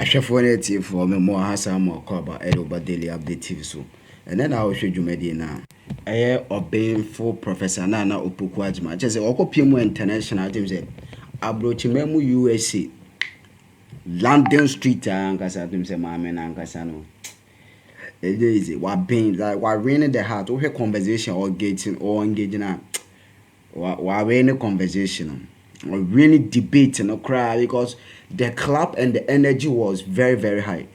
Ashafone for me more hasa more cover over daily update TV so. And then I will show you media now. Obeying for Professor Naana Opukwajima. Just say Okopimo International team say Abrochimemu USA. London Street ankasa team say mama na ankasa no. It is what being like what raining the heart or conversation or getting or engaging what rainy conversation or really debate and no cry because the clap and the energy was very, very high.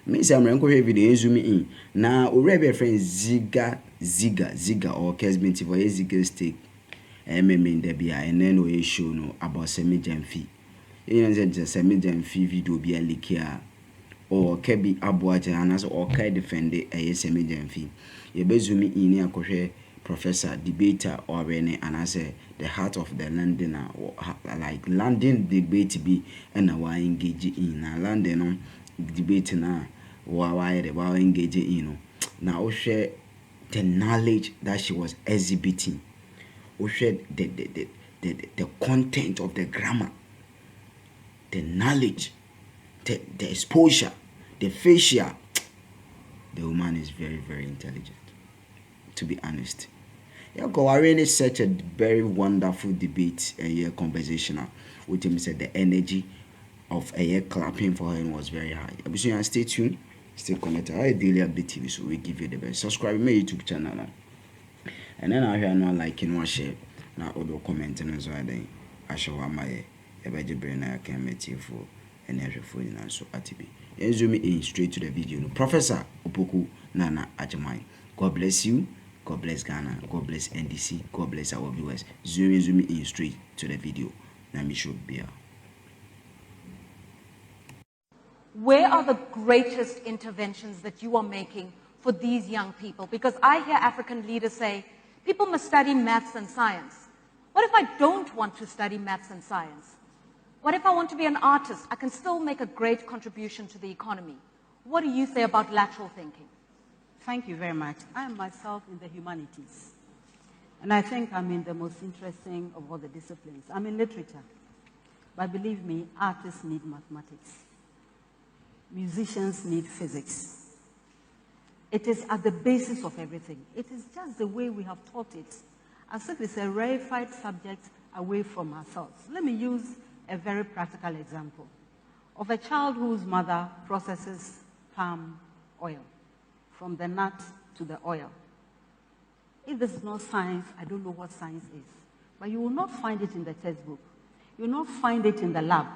Me say I'm going to video zoom in. Now already friend Ziga or Kesi for Ziga steak. In the beer and then we show no about semi-jam fee. You know just semi-jam fee video be a leak here. Or Kebi Abuaja and as or Kai defend a semi-jam fee. You be zoom in a professor, debater or any and I say the heart of the Londoner like London debate be and I engage in a London debate now why engage in now share the knowledge that she was exhibiting or share the content of the grammar, the knowledge, the exposure, the facial. The woman is very, very intelligent, to be honest. Really such a very wonderful debate and conversational with him said the energy of a clapping for him was very high. So stay tuned, stay connected. I daily update TV, so we give you the best. Subscribe to my YouTube channel now. And then I hear no liking or share now other commenting as well. Then I show my ever brain I can meet you for and every phone and so at TV. And zoom in straight to the video. Professor Opoku Nana Ajamai. God bless you. God bless Ghana. God bless NDC. God bless our viewers. Zoom in straight to the video. Nami should be. Where are the greatest interventions that you are making for these young people? Because I hear African leaders say, people must study maths and science. What if I don't want to study maths and science? What if I want to be an artist? I can still make a great contribution to the economy. What do you say about lateral thinking? Thank you very much. I am myself in the humanities. And I think I'm in the most interesting of all the disciplines. I'm in literature. But believe me, artists need mathematics. Musicians need physics. It is at the basis of everything. It is just the way we have taught it, as if it's a rarefied subject away from ourselves. Let me use a very practical example of a child whose mother processes palm oil, from the nut to the oil. If this is not science, I don't know what science is. But you will not find it in the textbook. You will not find it in the lab.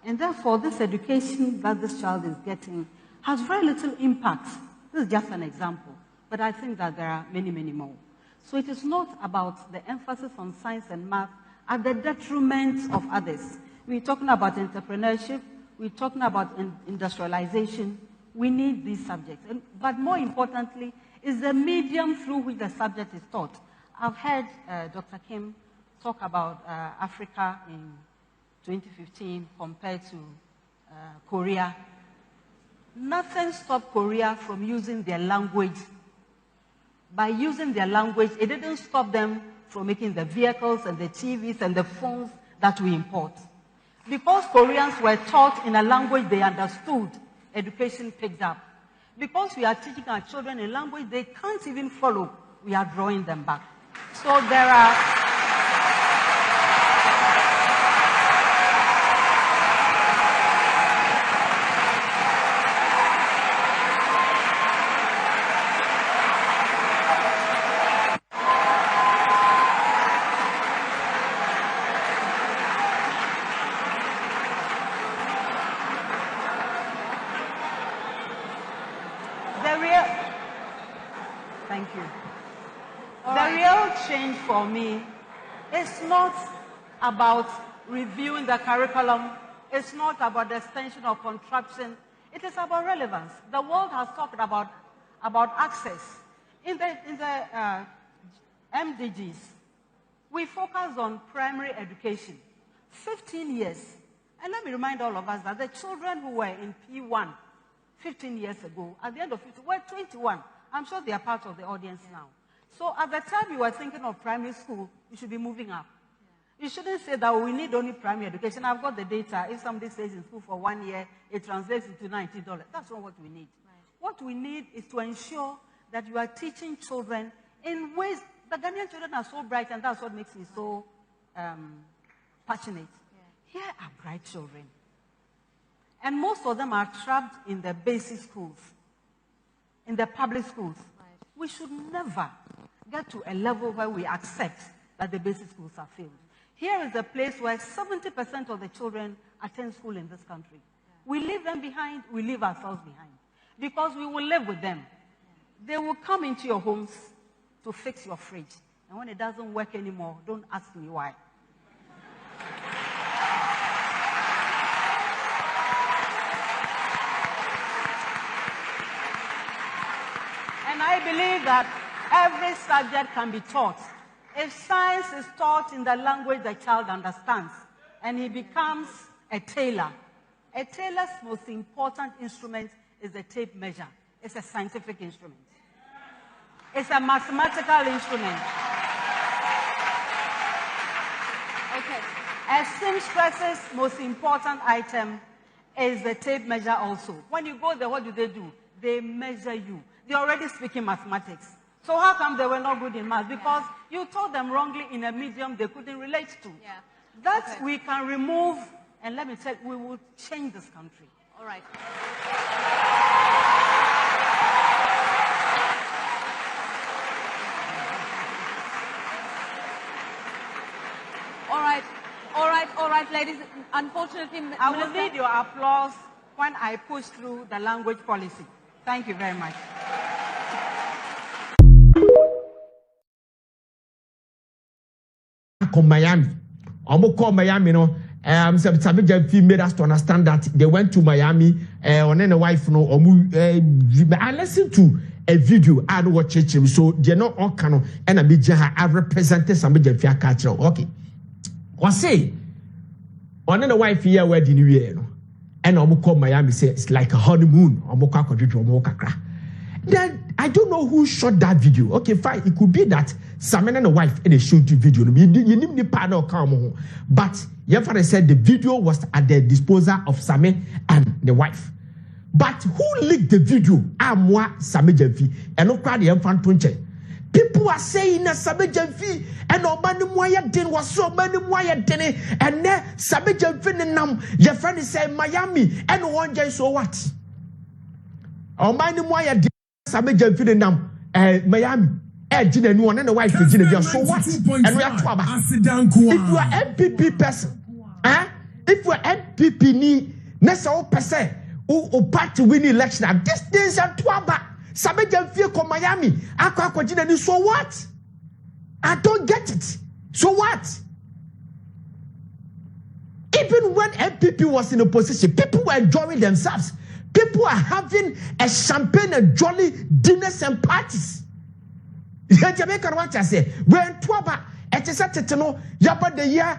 And therefore, this education that this child is getting has very little impact. This is just an example. But I think that there are many, many more. So it is not about the emphasis on science and math at the detriment of others. We're talking about entrepreneurship. We're talking about industrialization. We need these subjects. But more importantly, is the medium through which the subject is taught. I've heard Dr. Kim talk about Africa in 2015 compared to Korea. Nothing stopped Korea from using their language. By using their language, it didn't stop them from making the vehicles and the TVs and the phones that we import. Because Koreans were taught in a language they understood, education picked up. Because we are teaching our children a language they can't even follow, we are drawing them back. So there are... Thank you. The real change for me is not about reviewing the curriculum. It's not about the extension or contraption. It is about relevance. The world has talked about access. In the MDGs, we focus on primary education. 15 years. And let me remind all of us that the children who were in P1 15 years ago, at the end of it, were 21. I'm sure they are part of the audience now. So at the time you were thinking of primary school, you should be moving up. You shouldn't say that we need only primary education. I've got the data. If somebody stays in school for 1 year, it translates into $90. That's not what we need. Right. What we need is to ensure that you are teaching children in ways. The Ghanaian children are so bright, and that's what makes me so passionate. Yeah. Here are bright children. And most of them are trapped in the basic schools, in the public schools. Right. We should never get to a level where we accept that the basic schools are failed. Here is a place where 70% of the children attend school in this country. Yeah. We leave them behind, we leave ourselves behind. Because we will live with them. Yeah. They will come into your homes to fix your fridge. And when it doesn't work anymore, don't ask me why. And I believe that every subject can be taught. If science is taught in the language the child understands, and he becomes a tailor's most important instrument is the tape measure. It's a scientific instrument. It's a mathematical instrument. Okay. A seamstress's most important item is the tape measure also. When you go there, what do? They measure you. They're already speaking mathematics. So how come they were not good in math? Because you taught them wrongly in a medium they couldn't relate to. Yeah. That we can remove, and let me tell you, we will change this country. All right. All right, ladies. Unfortunately, I will need your applause when I push through the language policy. Thank you very much. Miami. Call Miami, no. Sabi made us to understand that they went to Miami. On a wife, no. I listened to a video. I don't watch it. So they're not all canon. And I represented somebody catch. Okay. What say? On a wife here wedding year, no. And call Miami say it's like a honeymoon. Then I don't know who shot that video. Okay, fine. It could be that Simon and the wife in a shooting video. You need the panel come, but Yefare said the video was at the disposal of Simon and the wife. But who leaked the video? Moi, Simon Jemfi, and no crowd the infant punche. People are saying that Simon Jemfi and Obani Moya Din was so many Moya Dene, and then Simon Jemfi and your friend is saying Miami, and one day so what? Obani Moya Din. Sabe Kelvin nam Miami Gina no one and the wife Gina so what and we are twaba. If you are MPP person if you are MPP ni nessa o person o party win election at this days and twaba Sabe Kelvin ko Miami akwa Gina ni so what? I don't get it. So what? Even when MPP was in opposition, people were enjoying themselves. People are having a champagne and jolly dinners and parties. Jamaican what I say. When Twaba, it is at the year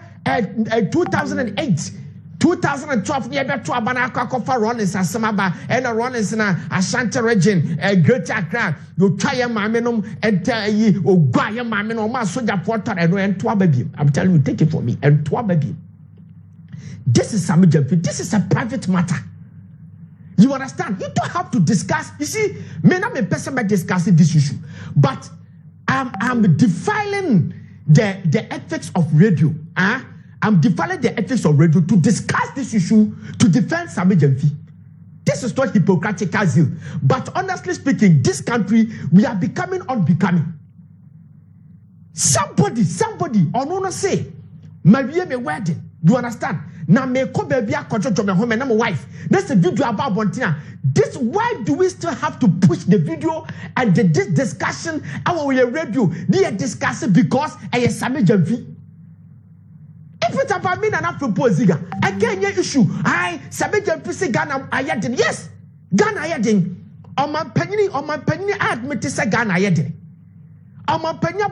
2008, 2012, near Twabana Kakofa Rollins and Samaba, and a Rollins in Ashanti region, a Great Accra, you try a maminum and tell ye, or Guaya Mamino, my soldier porter, and Twababy. I'm telling you, take it for me, and Twababy. This is some this is a private matter. You understand? You don't have to discuss. You see, me not a person by discussing this issue, but I'm defiling the ethics of radio. I'm defiling the ethics of radio to discuss this issue to defend Sami Jemfi. This is not hypocritical zeal, but honestly speaking, this country we are becoming unbecoming. Somebody, or no say, Maria me wedding. You understand? Now me ko baby akocho to me home and my wife. That's the video about Bontina. This why do we still have to push the video and this discussion our radio? They are discussing because I am Sami Jemfi. If it's about me and I propose I can't get issue. I Sami Jemfi say Ghana ayedin. Yes, Ghana ayedin. On my penny I admit to say Ghana ayedin. On my penny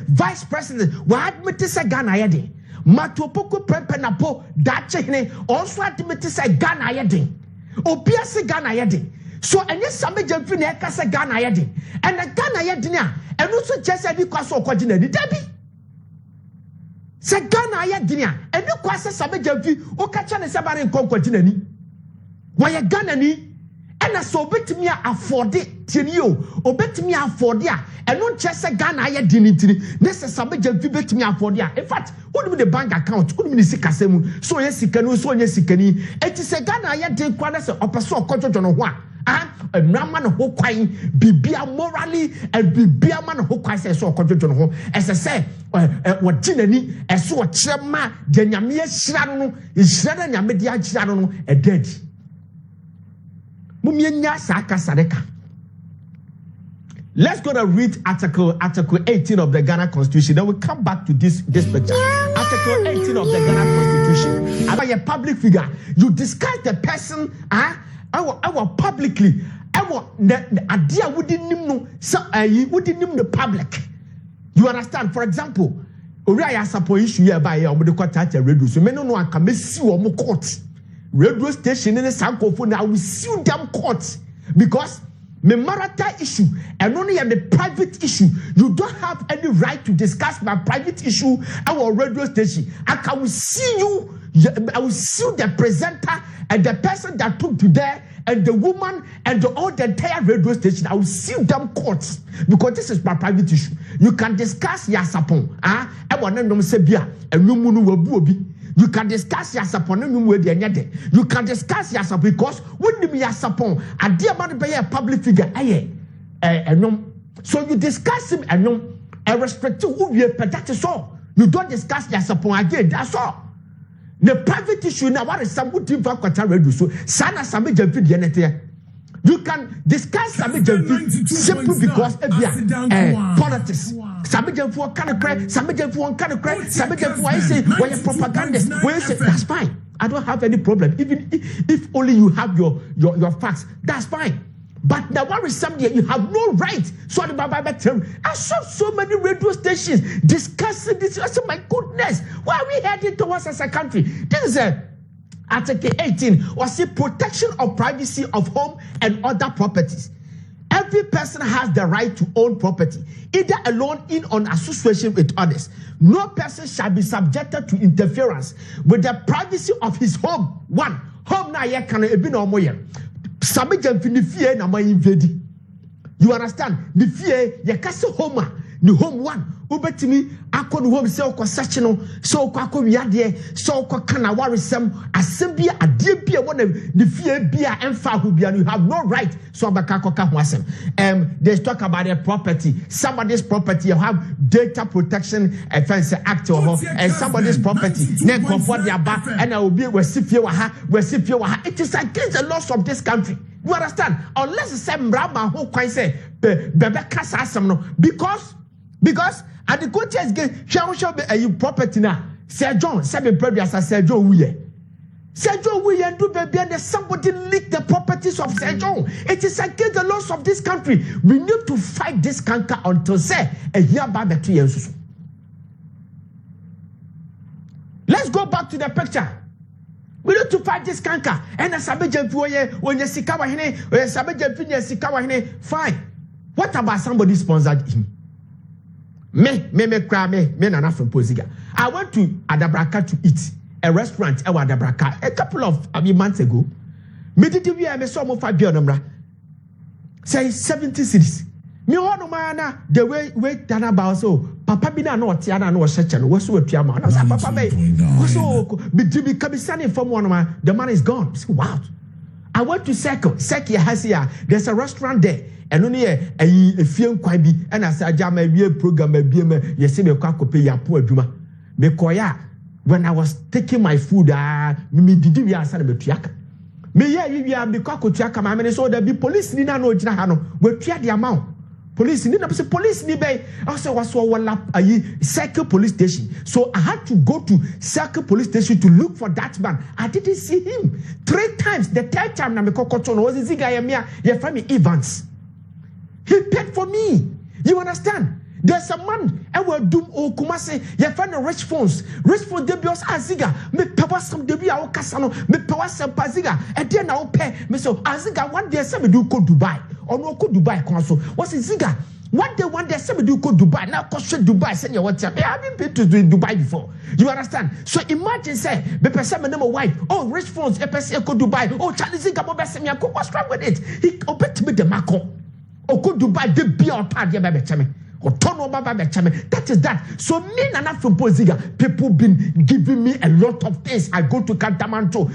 vice president we admit to say Ghana ayedin. Matopoko prepenapo dachene also admit to say Ghana ayedin. Obia say Ghana ayedin. So any Sami Jemfi na eka say Ghana ayedin. And the Ghana ayedin and also just say because of kwajina di debi. Se Ghana ye dinia e bi kwase sabe jamfi o ka cha ne se bare nkonkwagina ni wa ye Ghana ni e na so obetimi afford tieni o obetimi afford a eno nche se Ghana ye dinitiri ne se sabe jamfi betimi afford a in fact wonu the bank account wonu ni sikasemu so ye sikanu so nye sikani e ti se Ghana ye din kwa na se opeso okojojo no ho a enrama no ho kwan bibia morally and bibia man ho kwan se so okojojo no ho ese se wajinani eso chema de nyame ahira no ihira na nyame de ahira no e dead mumienya saka sadeka. Let's go to read article 18 of the Ghana Constitution. Then we'll come back to this picture. Article 18 of the Ghana Constitution. About a public figure, you discuss the person our publicly. The idea wouldn't know the public. You understand? For example, Uriah support issue here by the court radio. So many no one can see or court. Radio station in the Sankophone, I will sue them court because me maritime issue and only a private issue. You don't have any right to discuss my private issue our radio station. I will see you. I will sue the presenter and the person that took to there and the woman and all the entire radio station. I will sue them courts because this is my private issue. You can discuss Yasapon. You can discuss Yasapon. You can discuss Yasapon because when you Yasapon, a dear man by a public figure, so you discuss him and respect to who you pay so. You don't discuss Yasapon again, that's all. The private issue now, what is some good thing for radio? So, Sana Sami Jamfi Dianete. You can discuss Sami Jamfi simply because of politics. Sami Jamfi kind of credit, Sami Jamfi kind of credit, Sami Jamfi, I say, when you're propagandist, that's fine. I don't have any problem. Even if only you have your facts, that's fine. But now what is something you have no right. So I saw so many radio stations discussing this. I said, my goodness, why are we heading towards as a country? This is Article 18 was the protection of privacy of home and other properties. Every person has the right to own property, either alone in or in association with others. No person shall be subjected to interference with the privacy of his home. One, home na ye can be no more. You understand? The fear, you can't say home, the home one. Ubetimi, akon home so ko sachino, so ko wiade, so ko kana warisem, asembia adebia one the fear bia emfa hu bia you have no right so abaka ko ka ho asem. They talk about their property. Somebody's property you have data protection offense act or and somebody's property. Then comfort their back and I will be wasifie wa ha. It is against the laws of this country. You understand? Unless the same Brahma who can say bebe kasa asem no because at the coach is getting show be a property now. Sir John, seven previous Sir John Wuye. Sir John Wuye do baby and somebody leak the properties of Sir John. It is against the laws of this country. We need to fight this canker until say a year back the 2 years. Let's go back to the picture. We need to fight this canker. And a Sabajan when you see Kawahine, or Sabajan Sikawa, fine. What about somebody sponsored him? Me Nana from Poziga. I went to Adabraka to eat a restaurant at Adabraka a couple of months ago. Me did I saw more 5 years say 70 cities. Me ono mana the way Dana Baso Papa Bina no Tiana no Sechan was so Piama. I was Papa Bay. So be Kabisani from one of my the man is gone. Wow. I went to Seki has here. There's a restaurant there. And only a film quite be and I said, Jam a program, a beam, you see me pay your poor Juma. Mekoya, when I was taking my food, me did you answer the Tiaka? Me, yeah, you are the Tiaka, my man, so there be police in no Jahano, will clear the amount. Police need to police need bay. Also, was one lap a Circle police station. So I had to go to Circle police station to look for that man. I didn't see him 3 times. The 3rd time, Namikokoton was a Zigayamia, your family Evans. He paid for me. You understand? There's a man I will do Kumase, you find a rich phones. Rich phone debios Aziga, me power some debia or Casano, me power some Paziga, and then I'll pay me so Aziga 1 day 7 do go Dubai or no go Dubai council. What's it Ziga? What they want, they say we do go Dubai. Now cost Dubai, send your WhatsApp. I haven't been to Dubai before. You understand? So imagine say, the person my wife, oh rich phones, EPC go Dubai, oh Chinese come over me. What's wrong with it? He opened me the Marco. Oh go Dubai, the be our party baby chame. Or turn over baby chame. That is that. So me Nana from Poziga, people been giving me a lot of things. I go to Kantamanto,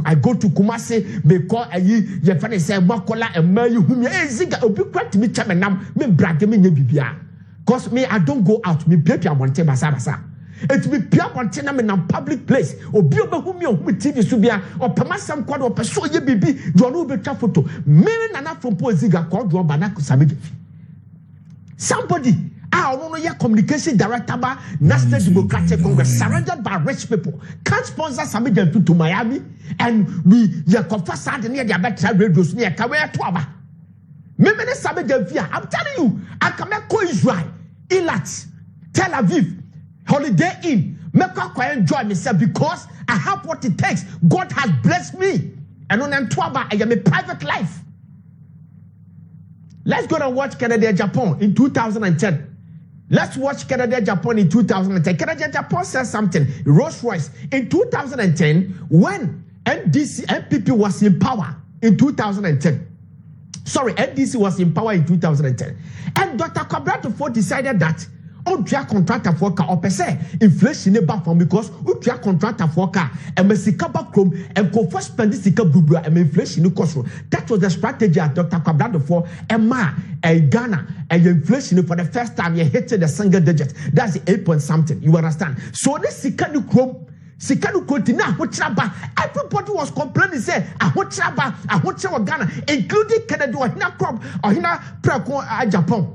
I go to Kumasi, because you find say Makola and Mayu whom you ziga obi kwat me chame nam me brag me bibia. Cause me I don't go out, me baby I want to basa. It be pure container in a public place. Or be over whom you TV subia or Pamasam quad or Paso ye bibi, John be photo. Me Nana from Poziga called John Banaku Samid. Somebody, I don't know your communication director by National Democratic Congress, surrounded by rich people, can't sponsor Samid to Miami, and we confess out near the better radios near Kawea Tuaba. Maybe Samid, I'm telling you, I can make Israel, Eilat, Tel Aviv. Holiday Inn, make I quite enjoy myself because I have what it takes. God has blessed me. And on Antwaba, I am a private life. Let's go and watch Canada Japan in 2010. Let's watch Canada Japan in 2010. Canada Japan says something. Rolls Royce in 2010 when NPP was in power in 2010. Sorry, NDC was in power in 2010. And Dr. Kwabrado decided that Utia contractor for car or per se inflation never from because Utia contractor for car and Messika backroom and go first spend this bubra and inflation cost. That was the strategy at Dr. Kwabrado for a Ghana and inflation for the first time you hit the single digit. That's the 8 point something. You understand? So this Sikanu Chrome. Sikanu Kotina, everybody was complaining, say, I want Ghana, including Canada or Hina Crop or Hina Prako Japan.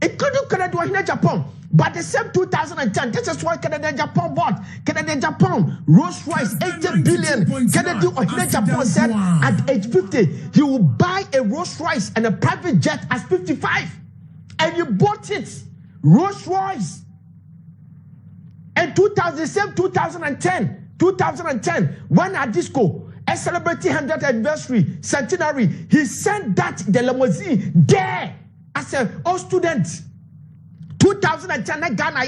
Including Canada and Japan. But the same 2010, this is why Canada and Japan bought. Canada and Japan, Rolls Royce, 80 billion. Canada and Japan said at age 50, he will buy a Rolls Royce and a private jet at 55. And you bought it. Rolls Royce. And 2010, when at disco, a celebrating 100th anniversary, centenary, he sent that the limousine there. I said, oh students, 2010 Ghana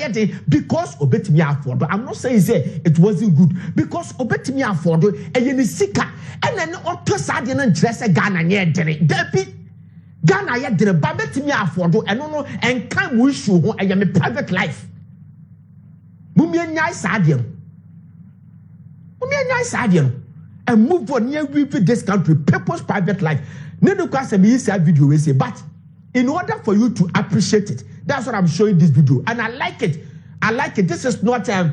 because obet me afford. I'm not saying say it wasn't good because obet me afford and you sika and then auto sardine and dress a Ghana near Debbie Ghana yet did a babet me afford and no and can wish you I am a private life. Mumia nice adium and move on near with this country, people's private life. No class me video we say, but in order for you to appreciate it, that's what I'm showing this video, and I like it. This is not a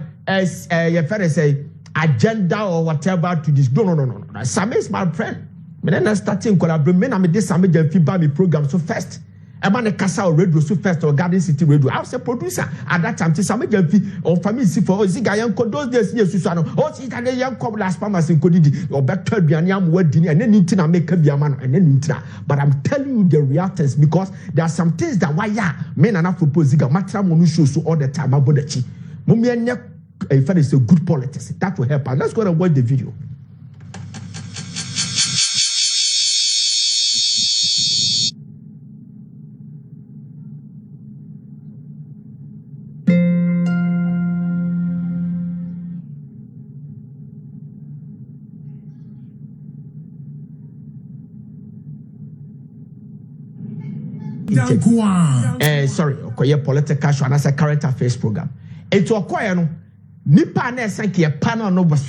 agenda or whatever to this. No. Sam is my friend. Me then starting collaboration. Me na me this Sam Jelfi ba me program so first. I'm on a Casa radio so first or Garden City radio. I was a producer at that time. Sam Jelfi or family see for Zigayan those days yes Susano. Oh, see that young couple last farmers in Kodidi or better be an young wedding and then intina make a man and then intina. But I'm telling you the realities because there are some things that why men are not proposing a matter monusho all the time about the chi. Mummy and if it's a good politics, that will help us. Let's go and watch the video. Sorry, okay, political show and as a current affairs program. It's a no nipa na sanki a panel no was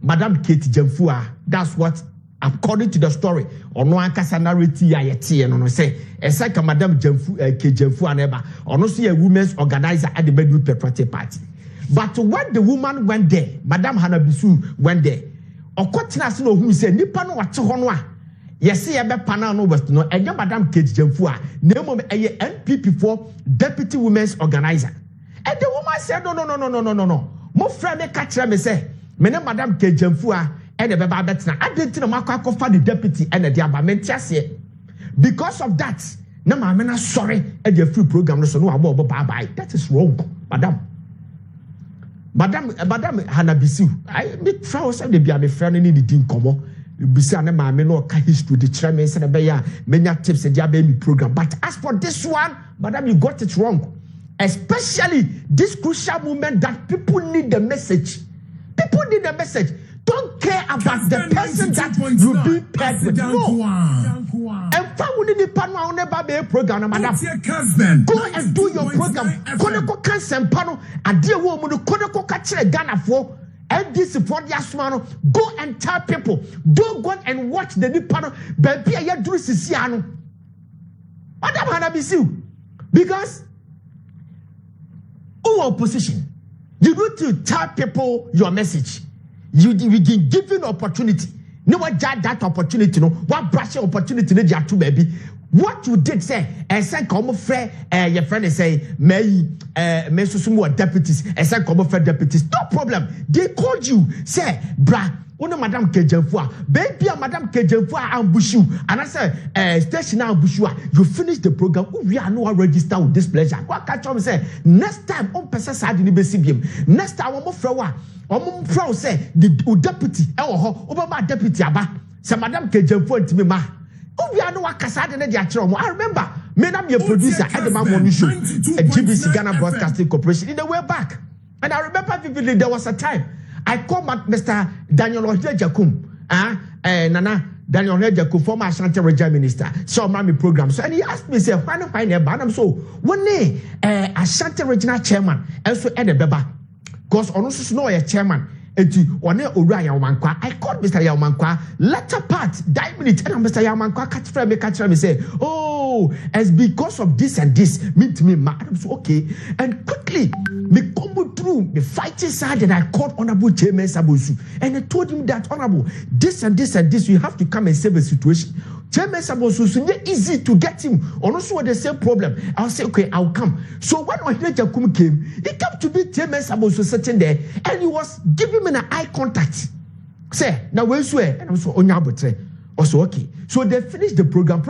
Madam Keti Jemfua. That's what according to the story or no ankasa narrative ayeti no say esaka Madam Jemfua neba or no see a women's organizer at the Bedouin Patriotic Party. But when the woman went there, Madam Hanabisu went there. Okotina no who say nipa no wate hono yes, I be panel no west no. And Madam Keti Jemfua, name of a NPP for Deputy Women's Organizer. And the woman said, no. Mo friend me catch me say, me name Madam Keti Jemfua and the baba betina. I didn't know Mako for the deputy and the abamentias. Because of that, no man sorry at the free program no so no about bye. That is wrong, Madam Hanabisu. I me try say they be a friend in the din komo. Bisa na maame no ka history the chairman said be ya many tips and dia be program. But as for this one, madam, you got it wrong. Especially this crucial moment that people need the message. People need the message. Don't care about the person that you be paired with. No. And family the panel will never be a program, madam. Go and do your program. Koneko cancel panel and dear woman koneko catch Ghana for. And this for the asmano, go and tell people, don't go and watch the new panel, baby. I do Siciano. Madam Hanabisu, because opposition, you need to tell people your message. You begin giving opportunity. No one judge that opportunity. No, what brush opportunity? No, you too, baby. What you did say, and say, come friend, your friend is say, may susumu deputies, and say, come friend deputies. No problem. They called you, say, bra. Una Madame Kejefua, baby, Madame Kejefua ambush you, and I say, station ambush you. You finish the program. We are no register with this pleasure. What catch on say? Next time, on person side in the BCBM. Next time, I'm flower. I'm proud say the deputy, Obama deputy aba. Say Madame Kejefua to me ma. We are no wakasa de dia chiro. I remember, me na be producer at the Mamoni show, a GBC Ghana Broadcasting Corporation in the way back. And I remember vividly there was a time I called Mr. Daniel Jakum, Nana Daniel Jakum, former Ashanti Region Minister, saw my program. So and he asked me, say, why not find a banam? So one day, Ashanti Regional Chairman, also Ed Beba, because on also know a chairman. I called Mr. Yamankwa, latter part, 9 minutes, and Mr. Yamankwa catch me, say, oh, as because of this and this, meet me, madam, so okay. And quickly, me come through, me fighting side, and I called Honorable James Sabosu, and I told him that, Honorable, this and this and this, you have to come and save a situation. James Sabosu, so it's easy to get him, or also the same problem. I'll say, okay, I'll come. So when Jakum came, he came to be James Sabosu sitting there, and he was giving me an eye contact. Say, now where's where? And also, also okay. So they finished the program.